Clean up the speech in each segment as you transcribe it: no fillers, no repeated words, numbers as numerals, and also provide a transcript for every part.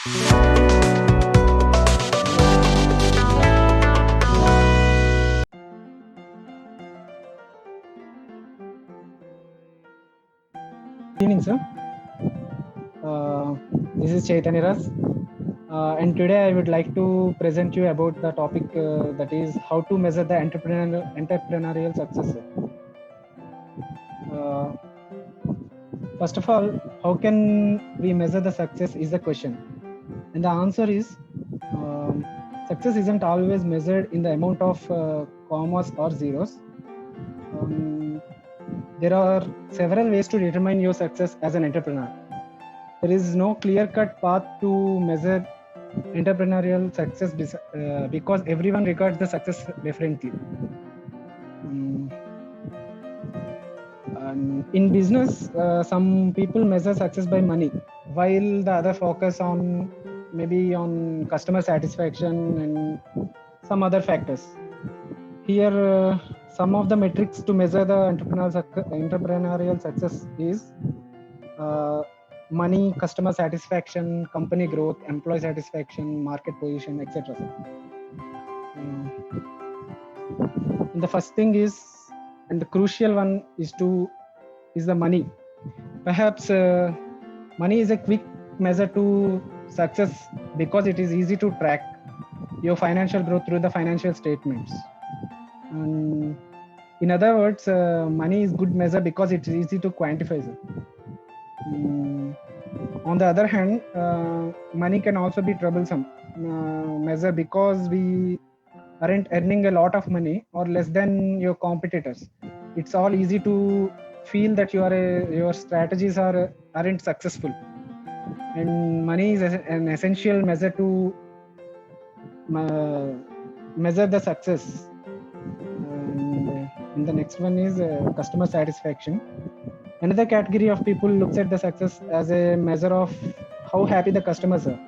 Good evening, sir. This is Chaitanya Ras, and today I would like to present you about the topic that is how to measure the entrepreneurial success. Sir. First of all, how can we measure the success is the question, and the answer is success isn't always measured in the amount of commas or zeros. There are several ways to determine your success as an entrepreneur. There is no clear-cut path to measure entrepreneurial success because everyone regards the success differently. In business, some people measure success by money, while the other focus on maybe on customer satisfaction and some other factors. Here, some of the metrics to measure the entrepreneurial success is money, customer satisfaction, company growth, employee satisfaction, market position, etc. And the first thing is, and the crucial one is the money. Perhaps money is a quick measure to success because it is easy to track your financial growth through the financial statements. And in other words, money is good measure because it's easy to quantify. On the other hand, money can also be troublesome measure because we aren't earning a lot of money or less than your competitors. It's all easy to feel that your strategies aren't successful, and money is an essential measure to measure the success. And the next one is customer satisfaction. Another category of people looks at the success as a measure of how happy the customers are.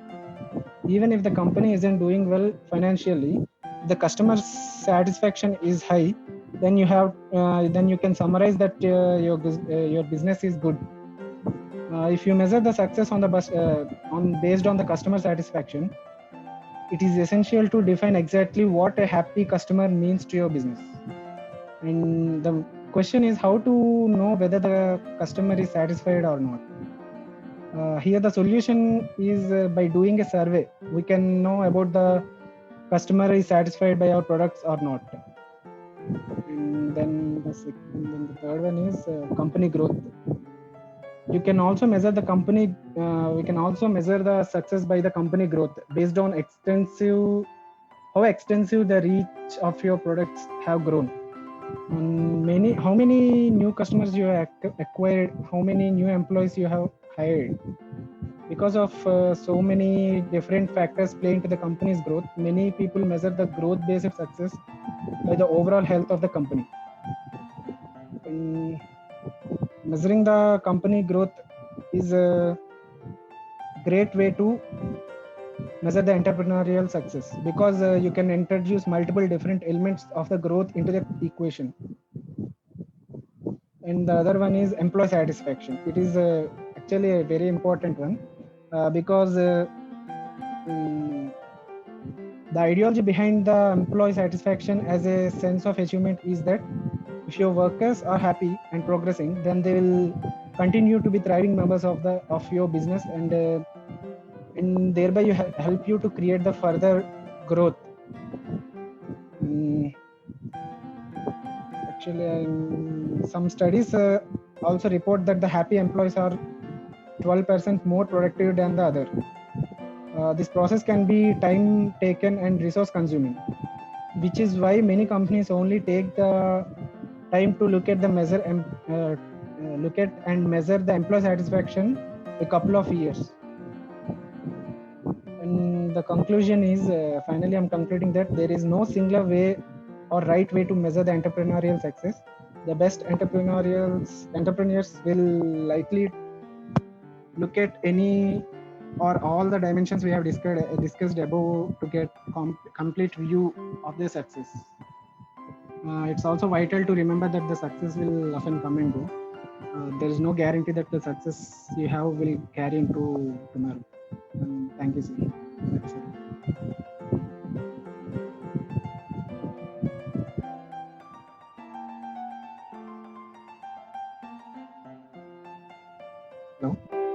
Even if the company isn't doing well financially, the customer satisfaction is high, then you can summarize that your business is good. If you measure the success based on the customer satisfaction, it is essential to define exactly what a happy customer means to your business. And the question is how to know whether the customer is satisfied or not. Here the solution is by doing a survey. We can know about the customer is satisfied by our products or not. And then the third one is company growth. You can also measure the company. We can also measure the success by the company growth based on how extensive the reach of your products have grown. How many new customers you have acquired, how many new employees you have hired. Because of so many different factors play into the company's growth, many people measure the growth based success by the overall health of the company. Measuring the company growth is a great way to measure the entrepreneurial success because you can introduce multiple different elements of the growth into the equation. And the other one is employee satisfaction. It is actually a very important one because the ideology behind the employee satisfaction as a sense of achievement is that if your workers are happy and progressing, then they will continue to be thriving members of your business, and thereby you help you to create the further growth. Actually, some studies also report that the happy employees are 12% more productive than the other. This process can be time taken and resource consuming, which is why many companies only take the time to look at and measure the employee satisfaction a couple of years. And the conclusion is, finally I'm concluding that there is no singular way or right way to measure the entrepreneurial success. The best entrepreneurs will likely look at any or all the dimensions we have discussed above to get complete view of the success. It's also vital to remember that the success will often come and go. There is no guarantee that the success you have will carry into tomorrow. Thank you. busy. That's it. No.